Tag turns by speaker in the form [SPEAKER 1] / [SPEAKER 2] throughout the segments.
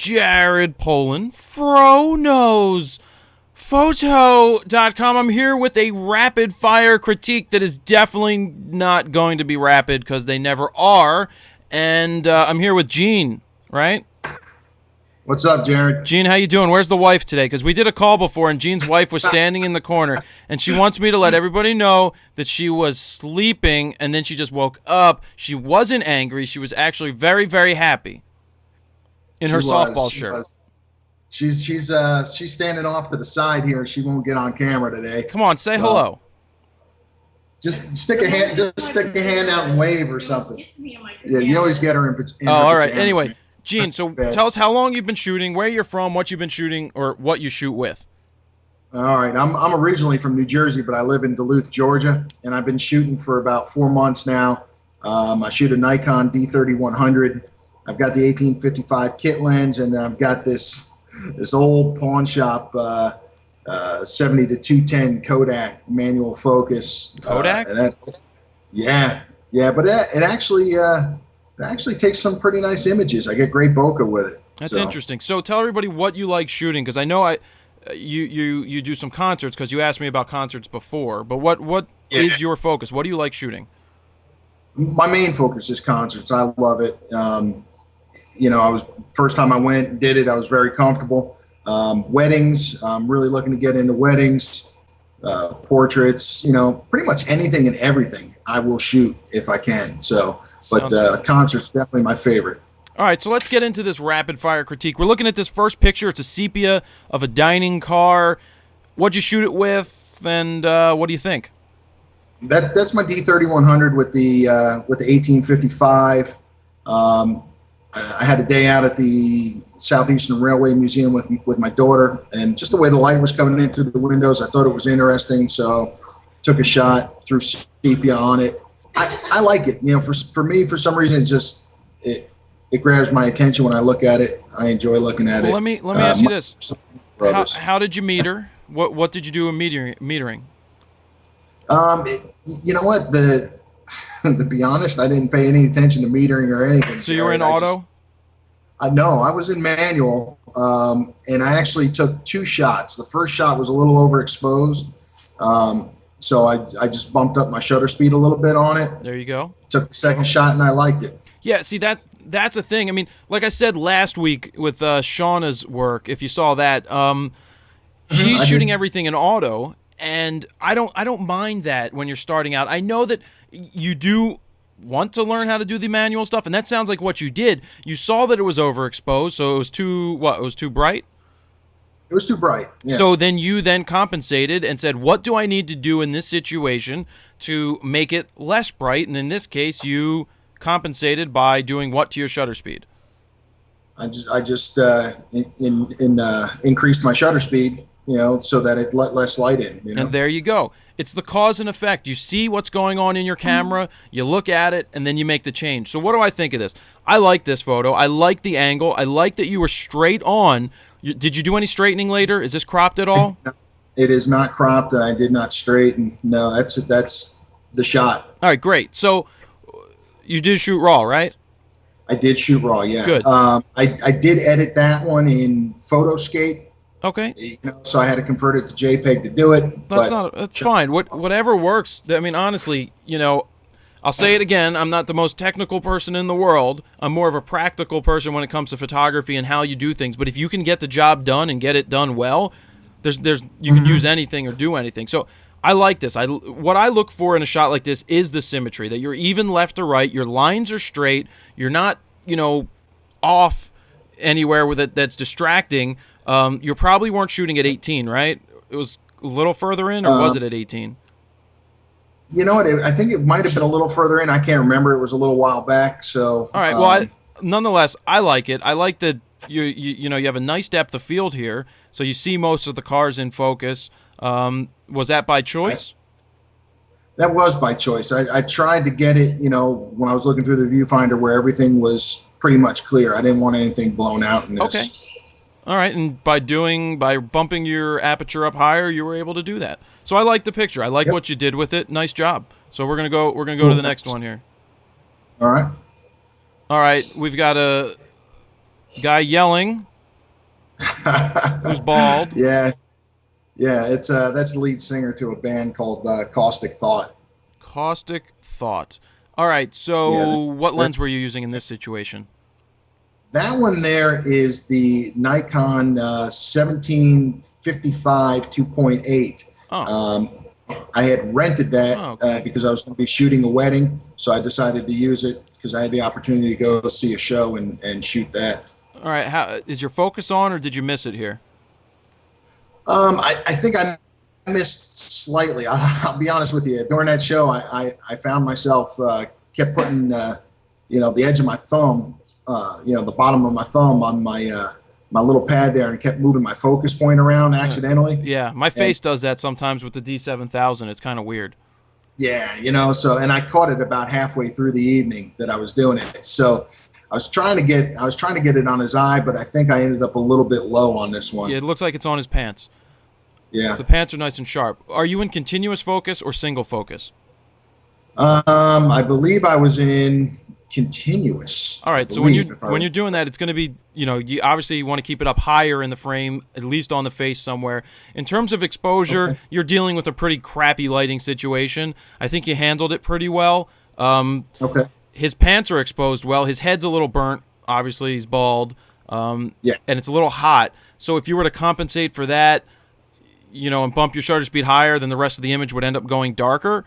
[SPEAKER 1] Jared Polin, FroKnowsPhoto.com. I'm here with a rapid-fire critique that is definitely not going to be rapid because they never are. And I'm here with Gene, right?
[SPEAKER 2] What's up, Jared?
[SPEAKER 1] Gene, how you doing? Where's the wife today? Because we did a call before, and Gene's wife was standing in the corner, and she wants me to let everybody know that she was sleeping, and then she just woke up. She wasn't angry. She was actually very, very happy in her softball shirt.
[SPEAKER 2] She's standing off to the side here. She won't get on camera today.
[SPEAKER 1] Come on, say hello.
[SPEAKER 2] Just stick a hand out and wave or something. Yeah, you always get her in her
[SPEAKER 1] all right.
[SPEAKER 2] pajamas,
[SPEAKER 1] Anyway,
[SPEAKER 2] man.
[SPEAKER 1] Gene, so tell us how long you've been shooting, where you're from, what you've been shooting, or what you shoot with.
[SPEAKER 2] All right. I'm originally from New Jersey, but I live in Duluth, Georgia, and I've been shooting for about 4 months now. I shoot a Nikon D3100. I've got the 1855 kit lens, and I've got this old pawn shop 70 to 210 Kodak manual focus.
[SPEAKER 1] Kodak?
[SPEAKER 2] Yeah, but it actually takes some pretty nice images. I get great bokeh with it.
[SPEAKER 1] That's interesting. So tell everybody what you like shooting, because I know you do some concerts, because you asked me about concerts before. But what is your focus? What do you like shooting?
[SPEAKER 2] My main focus is concerts. I love it. First time I went and did it, I was very comfortable. Weddings, I'm really looking to get into weddings, portraits, pretty much anything and everything I will shoot if I can. But concerts definitely my favorite.
[SPEAKER 1] All right, so let's get into this rapid fire critique. We're looking at this first picture. It's a sepia of a dining car. What'd you shoot it with, and what do you think?
[SPEAKER 2] That's my D3100 with the 1855. I had a day out at the Southeastern Railway Museum with my daughter, and just the way the light was coming in through the windows, I thought it was interesting, so took a shot, threw sepia on it. I like it. For me, for some reason, it grabs my attention when I look at it. I enjoy looking at it.
[SPEAKER 1] Let me ask you this: how did you meter? What did you do in metering?
[SPEAKER 2] You know what? To be honest, I didn't pay any attention to metering or anything.
[SPEAKER 1] So you were in auto?
[SPEAKER 2] No, I was in manual, and I actually took 2 shots. The first shot was a little overexposed, so I just bumped up my shutter speed a little bit on it.
[SPEAKER 1] There you go.
[SPEAKER 2] Took the second shot, and I liked it.
[SPEAKER 1] Yeah, see, that's a thing. I mean, like I said last week with Shauna's work, if you saw that, she's shooting everything in auto, and I don't mind that when you're starting out. I know that you do want to learn how to do the manual stuff, and that sounds like what you did. You saw that it was overexposed, so it was too bright?
[SPEAKER 2] It was too bright. Yeah.
[SPEAKER 1] So then you compensated and said, what do I need to do in this situation to make it less bright? And in this case, you compensated by doing what to your shutter speed?
[SPEAKER 2] I just increased my shutter speed, so that it let less light in.
[SPEAKER 1] And there you go. It's the cause and effect. You see what's going on in your camera, you look at it, and then you make the change. So what do I think of this? I like this photo. I like the angle. I like that you were straight on. Did you do any straightening later? Is this cropped at all?
[SPEAKER 2] It is not cropped, and I did not straighten. No, that's the shot.
[SPEAKER 1] All right, great. So you did shoot raw, right?
[SPEAKER 2] I did shoot raw, yeah.
[SPEAKER 1] Good.
[SPEAKER 2] I did edit that one in Photoscape.
[SPEAKER 1] Okay.
[SPEAKER 2] So I had to convert it to JPEG to do it.
[SPEAKER 1] That's fine. Whatever works. I mean, honestly, I'll say it again. I'm not the most technical person in the world. I'm more of a practical person when it comes to photography and how you do things. But if you can get the job done and get it done well, you can use anything or do anything. So I like this. What I look for in a shot like this is the symmetry, that you're even left or right, your lines are straight, you're not, off anywhere with it that's distracting. You probably weren't shooting at 18, right? It was a little further in, or was it at 18?
[SPEAKER 2] You know what? I think it might have been a little further in. I can't remember. It was a little while back. So
[SPEAKER 1] all right. Well, nonetheless, I like it. I like that you have a nice depth of field here, so you see most of the cars in focus. Was that by choice?
[SPEAKER 2] That was by choice. I tried to get it, when I was looking through the viewfinder where everything was pretty much clear. I didn't want anything blown out in this.
[SPEAKER 1] Okay. All right, and by bumping your aperture up higher, you were able to do that. So I like the picture. I like what you did with it. Nice job. So we're gonna go to the next one here.
[SPEAKER 2] All right.
[SPEAKER 1] All right, we've got a guy yelling who's bald.
[SPEAKER 2] Yeah, yeah. It's that's the lead singer to a band called Caustic Thought.
[SPEAKER 1] Caustic Thought. All right.
[SPEAKER 2] Yeah,
[SPEAKER 1] So, what
[SPEAKER 2] they're-
[SPEAKER 1] lens were you using in this situation?
[SPEAKER 2] that one there is the Nikon 1755 2.8.
[SPEAKER 1] Oh.
[SPEAKER 2] I had rented that
[SPEAKER 1] Oh, okay.
[SPEAKER 2] because I was going to be shooting a wedding, so I decided to use it because I had the opportunity to go see a show and shoot that.
[SPEAKER 1] All right. How is your focus on, or did you miss it here?
[SPEAKER 2] I think I missed slightly. I'll be honest with you. During that show, I found myself kept putting the edge of my thumb, the bottom of my thumb on my little pad there, and kept moving my focus point around accidentally.
[SPEAKER 1] Yeah, my face does that sometimes with the D7000. It's kind of weird.
[SPEAKER 2] Yeah, and I caught it about halfway through the evening that I was doing it. So I was trying to get it on his eye, but I think I ended up a little bit low on this one.
[SPEAKER 1] Yeah, it looks like it's on his pants.
[SPEAKER 2] Yeah.
[SPEAKER 1] The pants are nice and sharp. Are you in continuous focus or single focus?
[SPEAKER 2] I believe I was in continuous.
[SPEAKER 1] All right, so when you're doing that, it's going to be, you obviously want to keep it up higher in the frame, at least on the face somewhere. In terms of exposure,
[SPEAKER 2] Okay.
[SPEAKER 1] you're dealing with a pretty crappy lighting situation. I think you handled it pretty well.
[SPEAKER 2] Okay.
[SPEAKER 1] His pants are exposed well. His head's a little burnt. Obviously, he's bald.
[SPEAKER 2] Yeah.
[SPEAKER 1] And it's a little hot. So if you were to compensate for that, and bump your shutter speed higher, then the rest of the image would end up going darker.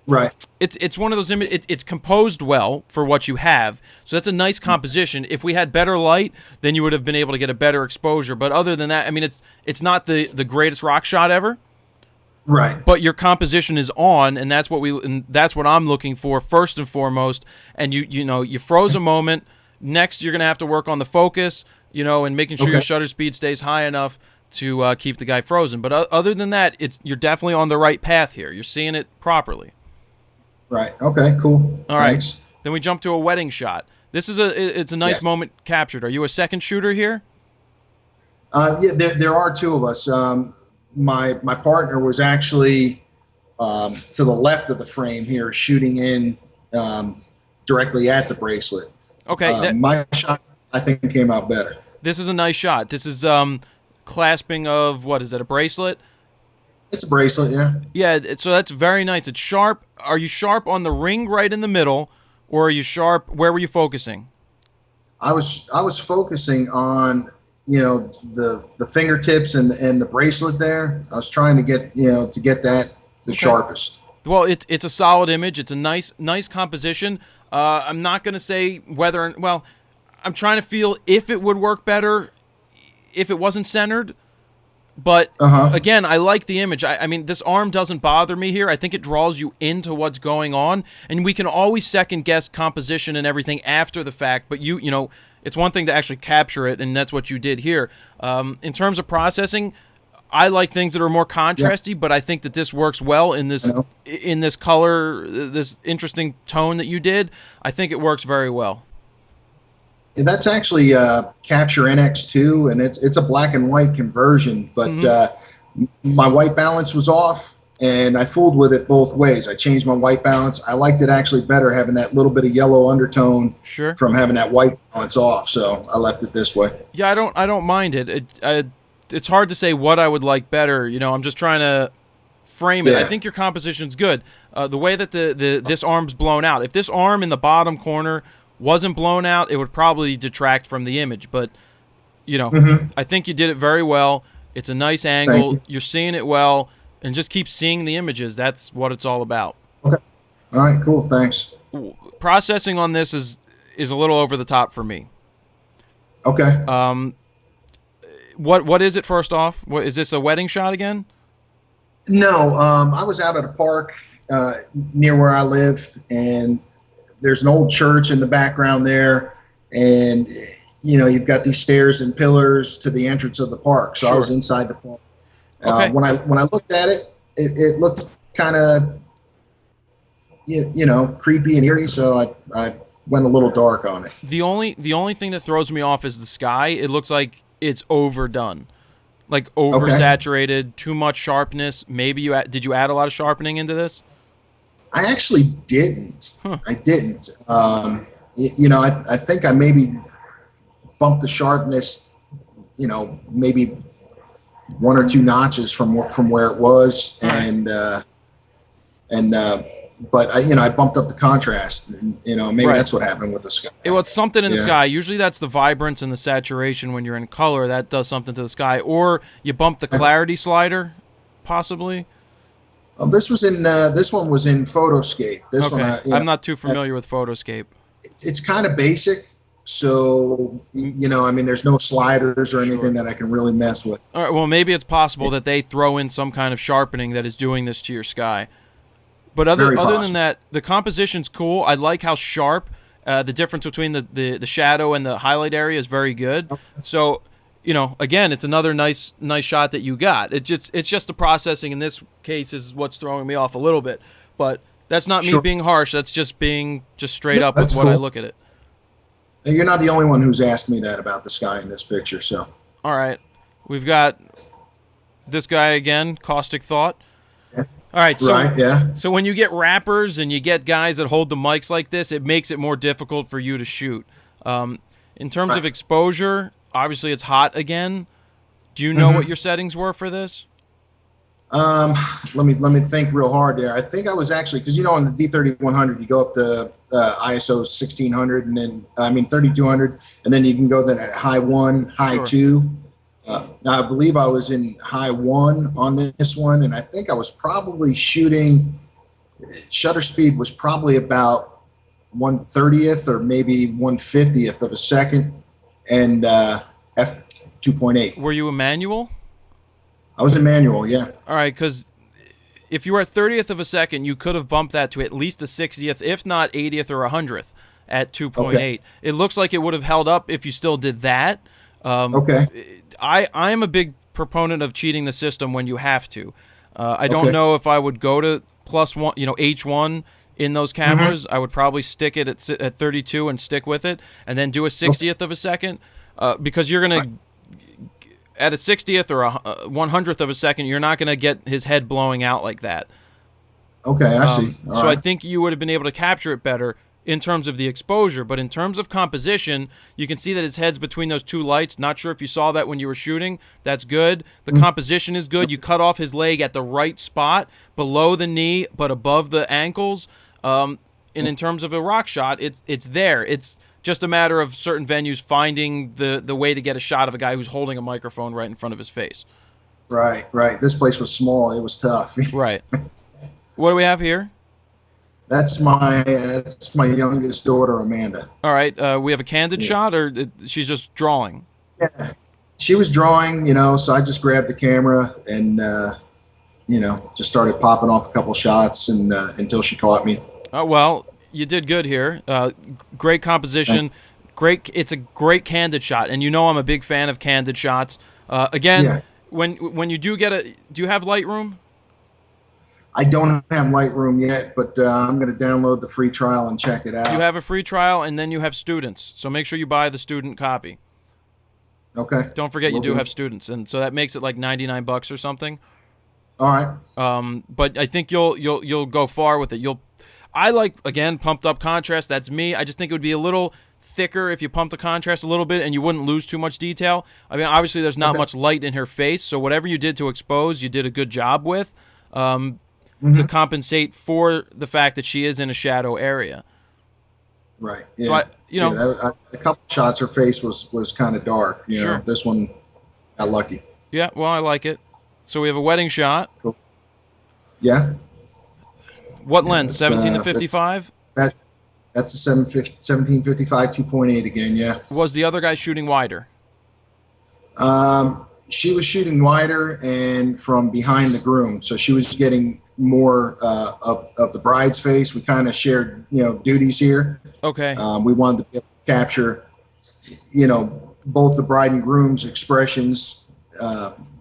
[SPEAKER 2] Right.
[SPEAKER 1] It's one of those images. It's composed well for what you have, so that's a nice composition. If we had better light, then you would have been able to get a better exposure. But other than that, I mean, it's not the greatest rock shot ever.
[SPEAKER 2] Right.
[SPEAKER 1] But your composition is on, and that's what I'm looking for first and foremost. And you froze a moment. Next, you're gonna have to work on the focus, and making sure your
[SPEAKER 2] Okay.
[SPEAKER 1] shutter speed stays high enough to keep the guy frozen. But other than that, you're definitely on the right path here. You're seeing it properly.
[SPEAKER 2] Right. Okay. Cool.
[SPEAKER 1] All right.
[SPEAKER 2] Thanks.
[SPEAKER 1] Then we jump to a wedding shot. It's a nice
[SPEAKER 2] Yes.
[SPEAKER 1] moment captured. Are you a second shooter here?
[SPEAKER 2] Yeah. There are two of us. My partner was actually to the left of the frame here, shooting in directly at the bracelet.
[SPEAKER 1] Okay.
[SPEAKER 2] My shot, I think, came out better.
[SPEAKER 1] This is a nice shot. This is clasping of, what is that, a bracelet?
[SPEAKER 2] It's a bracelet, yeah.
[SPEAKER 1] Yeah, so that's very nice. It's sharp. Are you sharp on the ring right in the middle, or are you sharp? Where were you focusing?
[SPEAKER 2] I was focusing on the fingertips and the bracelet there. I was trying to get that the sharpest.
[SPEAKER 1] Well, it's a solid image. It's a nice composition. I'm not going to say whether. Well, I'm trying to feel if it would work better if it wasn't centered. But again, I like the image. I mean, this arm doesn't bother me here. I think it draws you into what's going on, and we can always second guess composition and everything after the fact. But it's one thing to actually capture it, and that's what you did here. In terms of processing, I like things that are more contrasty, but I think that this works well in this color, this interesting tone that you did. I think it works very well.
[SPEAKER 2] Yeah, that's actually Capture NX2, and it's a black and white conversion. But my white balance was off, and I fooled with it both ways. I changed my white balance. I liked it actually better having that little bit of yellow undertone from having that white balance off. So I left it this way.
[SPEAKER 1] Yeah, I don't mind it. It's hard to say what I would like better. I'm just trying to frame it.
[SPEAKER 2] Yeah.
[SPEAKER 1] I think your composition's good. The way that this arm's blown out. If this arm in the bottom corner wasn't blown out, it would probably detract from the image. But, I think you did it very well. It's a nice angle. You're seeing it well. And just keep seeing the images. That's what it's all about.
[SPEAKER 2] Okay. All right, cool. Thanks.
[SPEAKER 1] Processing on this is a little over the top for me.
[SPEAKER 2] Okay.
[SPEAKER 1] What is it, first off? What is this, a wedding shot again?
[SPEAKER 2] No, I was out at a park near where I live, and there's an old church in the background there, and you've got these stairs and pillars to the entrance of the park. So I was inside the park.
[SPEAKER 1] Okay.
[SPEAKER 2] When I looked at it, it looked kind of creepy and eerie. So I went a little dark on it.
[SPEAKER 1] The only thing that throws me off is the sky. It looks like it's overdone, like oversaturated, too much sharpness. Maybe did you add a lot of sharpening into this?
[SPEAKER 2] I actually didn't. I didn't. I think I maybe bumped the sharpness maybe one or two notches from where it was, but I bumped up the contrast, and maybe that's what happened with the sky.
[SPEAKER 1] It's something in the sky. Usually that's the vibrance and the saturation when you're in color. That does something to the sky. Or you bump the clarity slider, possibly.
[SPEAKER 2] Well, this one was in Photoscape. This one,
[SPEAKER 1] I'm not too familiar with Photoscape.
[SPEAKER 2] It's kind of basic, so there's no sliders or anything that I can really mess with.
[SPEAKER 1] All right. Well, maybe it's possible that they throw in some kind of sharpening that is doing this to your sky. But other than that, the composition's cool. I like how sharp. The difference between the shadow and the highlight area is very good.
[SPEAKER 2] Okay.
[SPEAKER 1] So, again, it's another nice shot that you got. It's just the processing in this case is what's throwing me off a little bit. But that's not me being harsh. That's just being straight up with what I look at it.
[SPEAKER 2] And you're not the only one who's asked me that about the sky in this picture. So.
[SPEAKER 1] All right, we've got this guy again, Caustic Thought. All right, so when you get rappers and you get guys that hold the mics like this, it makes it more difficult for you to shoot. In terms of exposure, obviously it's hot again. Do you know what your settings were for this?
[SPEAKER 2] Let me think real hard there. I think I was actually, because on the D3100 you go up to ISO 1600 and then 3200, and then you can go then at high 1, high 2. I believe I was in high 1 on this one, and I think I was probably shooting, shutter speed was probably about 1/30th or maybe 1/50th of a second, and f2.8.
[SPEAKER 1] Were you a manual?
[SPEAKER 2] I was in manual, yeah.
[SPEAKER 1] All right, because if you were at 30th of a second, you could have bumped that to at least a 60th, if not 80th or 100th at 2.8. Okay. It looks like it would have held up if you still did that. I am a big proponent of cheating the system when you have to. I don't know if I would go to +1, H1 in those cameras. I would probably stick it at 32 and stick with it, and then do a 60th of a second, because you're gonna at a 60th or a 100th of a second, you're not gonna get his head blowing out like that.
[SPEAKER 2] Okay, I see.
[SPEAKER 1] All right. I think you would have been able to capture it better in terms of the exposure, but in terms of composition, you can see that his head's between those two lights. Not sure if you saw that when you were shooting. That's good. The composition is good. You cut off his leg at the right spot, below the knee, but above the ankles. And in terms of a rock shot, it's there. It's just a matter of certain venues finding the way to get a shot of a guy who's holding a microphone right in front of his face.
[SPEAKER 2] Right. This place was small. It was tough.
[SPEAKER 1] Right. What do we have here?
[SPEAKER 2] That's my youngest daughter, Amanda.
[SPEAKER 1] All right. We have a candid shot, or she's just drawing?
[SPEAKER 2] Yeah. She was drawing, so I just grabbed the camera and, just started popping off a couple shots and until she caught me.
[SPEAKER 1] Well, you did good here. Great composition. It's a great candid shot, and I'm a big fan of candid shots. When you do do you have Lightroom?
[SPEAKER 2] I don't have Lightroom yet, but I'm going to download the free trial and check it out.
[SPEAKER 1] You have a free trial, and then you have students. So make sure you buy the student copy.
[SPEAKER 2] Okay.
[SPEAKER 1] Don't forget you do have students, and so that makes it like $99 or something.
[SPEAKER 2] All right.
[SPEAKER 1] But I think you'll go far with it. I like, again, pumped up contrast. That's me. I just think it would be a little thicker if you pump the contrast a little bit, and you wouldn't lose too much detail. I mean, obviously there's not much light in her face, so whatever you did to expose, you did a good job with. To compensate for the fact that she is in a shadow area.
[SPEAKER 2] Right. Yeah. So a couple shots, her face was kind of dark. Sure. This one got lucky.
[SPEAKER 1] Yeah. Well, I like it. So we have a wedding shot.
[SPEAKER 2] Cool. Yeah.
[SPEAKER 1] What lens? 17 to 55.
[SPEAKER 2] That's a 1755 2.8 again. Yeah.
[SPEAKER 1] Was the other guy shooting wider?
[SPEAKER 2] She was shooting wider and from behind the groom, so she was getting more of the bride's face. We kind of shared, duties here.
[SPEAKER 1] Okay.
[SPEAKER 2] We wanted to be able to capture, both the bride and groom's expressions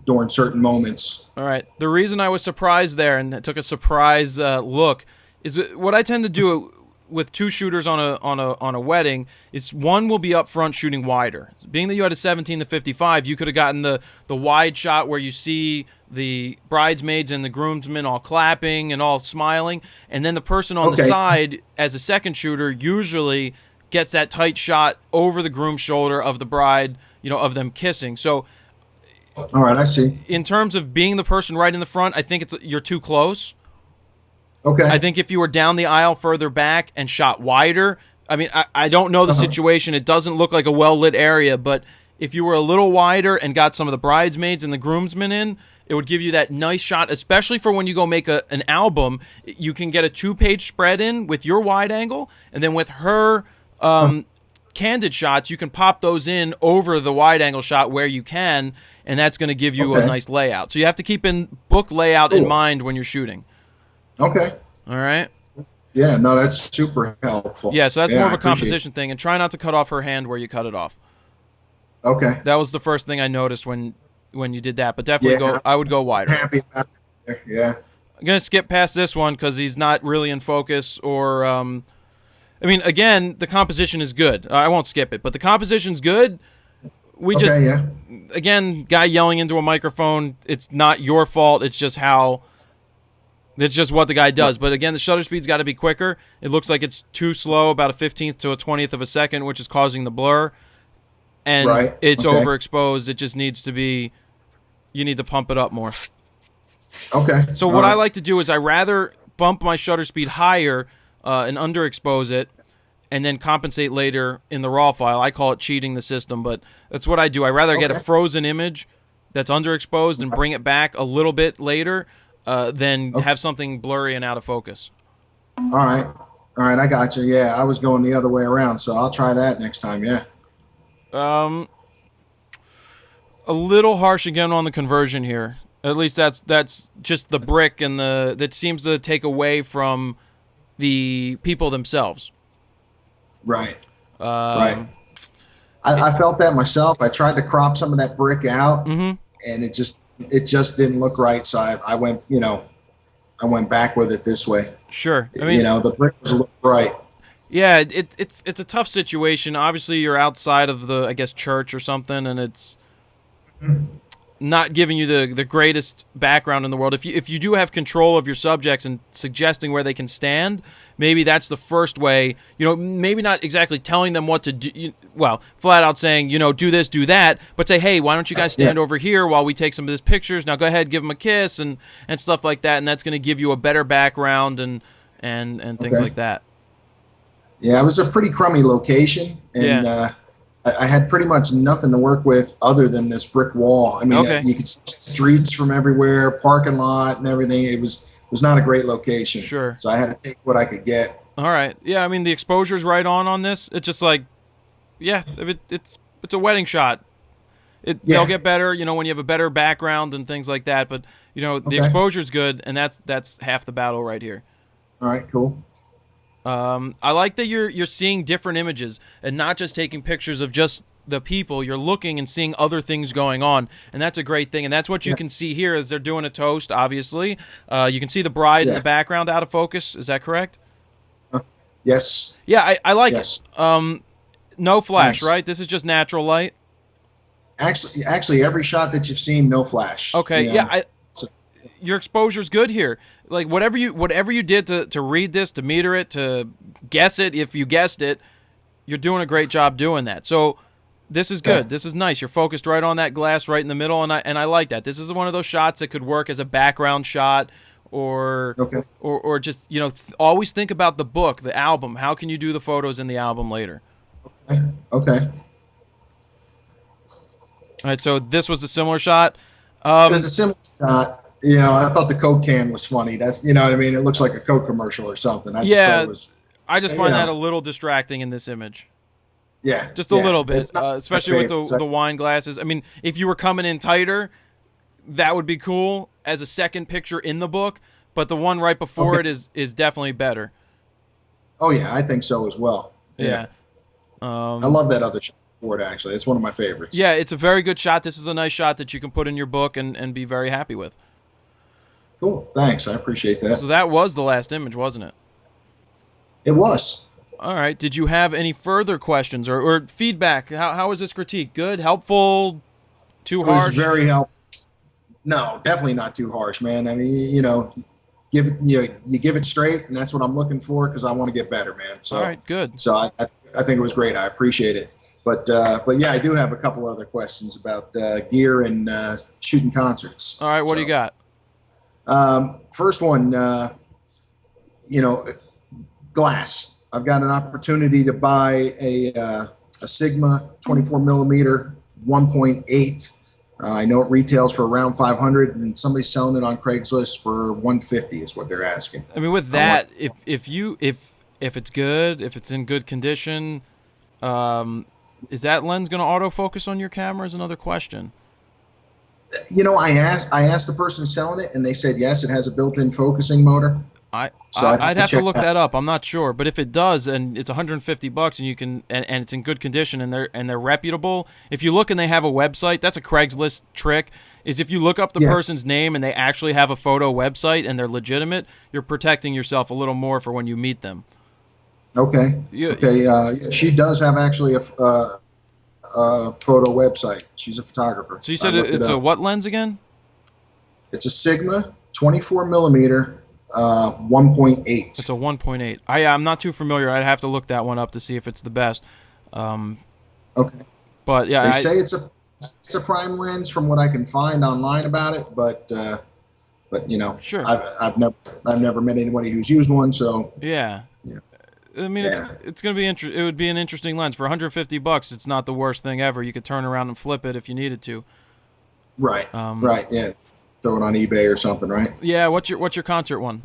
[SPEAKER 2] during certain moments.
[SPEAKER 1] All right. The reason I was surprised there and took a surprise look is what I tend to do with two shooters on a wedding is one will be up front shooting wider. Being that you had a 17 to 55, you could have gotten the wide shot where you see the bridesmaids and the groomsmen all clapping and all smiling, and then the person on the side as a second shooter usually gets that tight shot over the groom's shoulder of the bride, of them kissing. So
[SPEAKER 2] All right, I see.
[SPEAKER 1] in terms of being the person right in the front, I think you're too close.
[SPEAKER 2] Okay.
[SPEAKER 1] I think if you were down the aisle further back and shot wider, I mean, I don't know the situation. It doesn't look like a well-lit area, but if you were a little wider and got some of the bridesmaids and the groomsmen in, it would give you that nice shot, especially for when you go make an album. You can get a 2-page spread in with your wide angle, and then with her candid shots, you can pop those in over the wide angle shot where you can, and that's going to give you a nice layout. So you have to keep book layout in mind when you're shooting.
[SPEAKER 2] Okay.
[SPEAKER 1] All right?
[SPEAKER 2] Yeah, no, that's super helpful.
[SPEAKER 1] Yeah, so that's more of a composition thing, and try not to cut off her hand where you cut it off.
[SPEAKER 2] Okay.
[SPEAKER 1] That was the first thing I noticed when you did that, but definitely I would go wider.
[SPEAKER 2] Happy about that. Yeah.
[SPEAKER 1] I'm going to skip past this one because he's not really in focus or, I mean, again, the composition is good. I won't skip it, but the composition's good. Again, guy yelling into a microphone, it's not your fault. It's just what the guy does. But again, the shutter speed's got to be quicker. It looks like it's too slow, about a 15th to a 20th of a second, which is causing the blur. And it's overexposed. It just needs to be, you need to pump it up more.
[SPEAKER 2] Okay.
[SPEAKER 1] So what I like to do is I rather bump my shutter speed higher and underexpose it, and then compensate later in the raw file. I call it cheating the system, but that's what I do. I rather get a frozen image that's underexposed and bring it back a little bit later than have something blurry and out of focus.
[SPEAKER 2] All right, I got you. Yeah, I was going the other way around, so I'll try that next time. Yeah.
[SPEAKER 1] A little harsh again on the conversion here. At least that's just the brick and that seems to take away from the people themselves.
[SPEAKER 2] Right. Right. I felt that myself. I tried to crop some of that brick out, and it just didn't look right. So I went back with it this way.
[SPEAKER 1] Sure. I mean,
[SPEAKER 2] the brick was a little bright.
[SPEAKER 1] Yeah, it's a tough situation. Obviously, you're outside of the, I guess, church or something, and it's not giving you the greatest background in the world. If you do have control of your subjects and suggesting where they can stand, maybe that's the first way. Maybe not exactly telling them what to do. Well, flat out saying, do this, do that, but say, hey, why don't you guys stand over here while we take some of these pictures? Now go ahead, give them a kiss and stuff like that, and that's going to give you a better background and things like that. Yeah,
[SPEAKER 2] it was a pretty crummy location, and I had pretty much nothing to work with other than this brick wall. I mean, you could see streets from everywhere, parking lot and everything. It was not a great location.
[SPEAKER 1] Sure.
[SPEAKER 2] So I had to take what I could get.
[SPEAKER 1] All right. Yeah, I mean, the exposure's right on this. It's just like, it's a wedding shot. They'll get better, when you have a better background and things like that. But, the exposure's good, and that's half the battle right here.
[SPEAKER 2] All right, cool.
[SPEAKER 1] I like that you're seeing different images and not just taking pictures of just the people. You're looking and seeing other things going on, and that's a great thing. And that's what you can see here as they're doing a toast, obviously. You can see the bride in the background out of focus. Is that correct?
[SPEAKER 2] Yes.
[SPEAKER 1] Yeah, I like it. No flash, right? This is just natural light?
[SPEAKER 2] Actually, every shot that you've seen, no flash.
[SPEAKER 1] Okay, your exposure's good here. Like whatever you did to read this, to meter it, to guess it, if you guessed it, you're doing a great job doing that. So this is good. This is nice. You're focused right on that glass right in the middle, and I like that. This is one of those shots that could work as a background shot or just, always think about the book, the album. How can you do the photos in the album later?
[SPEAKER 2] Okay.
[SPEAKER 1] All right, so this was a similar shot.
[SPEAKER 2] It was a similar shot. I thought the Coke can was funny. That's, what I mean? It looks like a Coke commercial or something. I just
[SPEAKER 1] find that a little distracting in this image.
[SPEAKER 2] Yeah.
[SPEAKER 1] Just a little bit, especially with the wine glasses. I mean, if you were coming in tighter, that would be cool as a second picture in the book, but the one right before it is definitely better.
[SPEAKER 2] Oh, yeah, I think so as well.
[SPEAKER 1] Yeah.
[SPEAKER 2] I love that other shot before it, actually. It's one of my favorites.
[SPEAKER 1] Yeah, it's a very good shot. This is a nice shot that you can put in your book and be very happy with.
[SPEAKER 2] Cool. Thanks. I appreciate that.
[SPEAKER 1] So that was the last image, wasn't it?
[SPEAKER 2] It was.
[SPEAKER 1] All right. Did you have any further questions or feedback? How was this critique? Good? Helpful? Too harsh?
[SPEAKER 2] It was very helpful. No, definitely not too harsh, man. I mean, you give it straight, and that's what I'm looking for because I want to get better, man. So,
[SPEAKER 1] all right, good.
[SPEAKER 2] So I I think it was great. I appreciate it. But yeah, I do have a couple other questions about gear and shooting concerts.
[SPEAKER 1] All right, what do you got?
[SPEAKER 2] First one, glass. I've got an opportunity to buy a Sigma 24 millimeter 1.8. I know it retails for around 500, and somebody's selling it on Craigslist for 150 is what they're asking.
[SPEAKER 1] I mean, with that, if it's good, if it's in good condition, is that lens going to autofocus on your camera? Is another question.
[SPEAKER 2] I asked the person selling it, and they said yes, it has a built-in focusing motor.
[SPEAKER 1] I'd have to look that up. I'm not sure, but if it does, and it's $150, and you can, and it's in good condition, and they're reputable. If you look and they have a website, that's a Craigslist trick. Is if you look up the person's name and they actually have a photo website and they're legitimate, you're protecting yourself a little more for when you meet them.
[SPEAKER 2] Okay. She does have actually a photo website. She's a photographer.
[SPEAKER 1] So you said it's a what lens again?
[SPEAKER 2] It's a Sigma 24 millimeter 1.8.
[SPEAKER 1] It's a 1.8. I'm not too familiar. I'd have to look that one up to see if it's the best.
[SPEAKER 2] Okay.
[SPEAKER 1] But yeah,
[SPEAKER 2] they say it's a prime lens from what I can find online about it, but
[SPEAKER 1] sure.
[SPEAKER 2] I've never met anybody who's used one, so
[SPEAKER 1] yeah. I mean, it's going to be it would be an interesting lens for $150. It's not the worst thing ever. You could turn around and flip it if you needed to.
[SPEAKER 2] Right. Right. Yeah. Throw it on eBay or something, right?
[SPEAKER 1] Yeah. What's your concert one?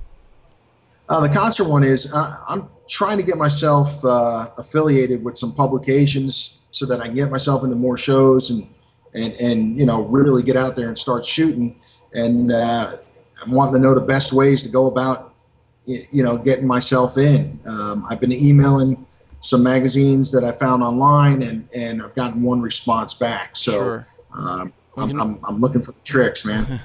[SPEAKER 2] The concert one is I'm trying to get myself affiliated with some publications so that I can get myself into more shows and really get out there and start shooting. And I'm wanting to know the best ways to go about getting myself in. I've been emailing some magazines that I found online, and I've gotten one response back. So
[SPEAKER 1] sure.
[SPEAKER 2] I'm looking for the tricks, man.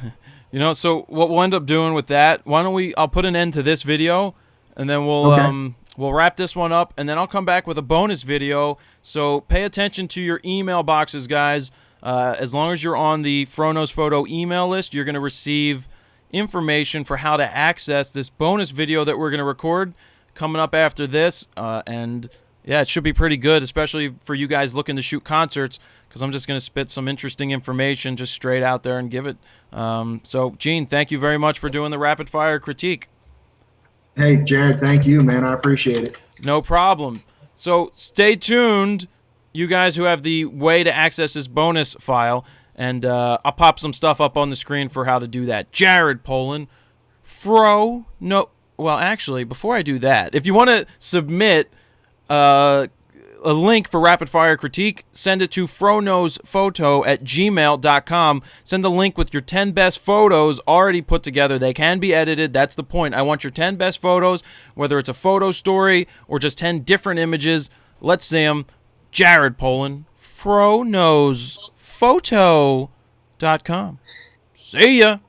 [SPEAKER 1] So what we'll end up doing with that, I'll put an end to this video, and then we'll wrap this one up, and then I'll come back with a bonus video. So pay attention to your email boxes, guys. As long as you're on the FroKnowsPhoto email list, you're going to receive information for how to access this bonus video that we're going to record coming up after this. And yeah, it should be pretty good, especially for you guys looking to shoot concerts, because I'm just going to spit some interesting information just straight out there and give it. So, Gene, thank you very much for doing the rapid fire critique.
[SPEAKER 2] Hey, Jared, thank you, man. I appreciate it.
[SPEAKER 1] No problem. So stay tuned, you guys who have the way to access this bonus file. And I'll pop some stuff up on the screen for how to do that. Jared Polin, well, actually, before I do that, if you want to submit a link for rapid fire critique, send it to FroKnowsPhoto@gmail.com. Send a link with your 10 best photos already put together. They can be edited. That's the point. I want your 10 best photos, whether it's a photo story or just 10 different images. Let's see them. Jared Polin, FroKnowsPhoto.com. See ya.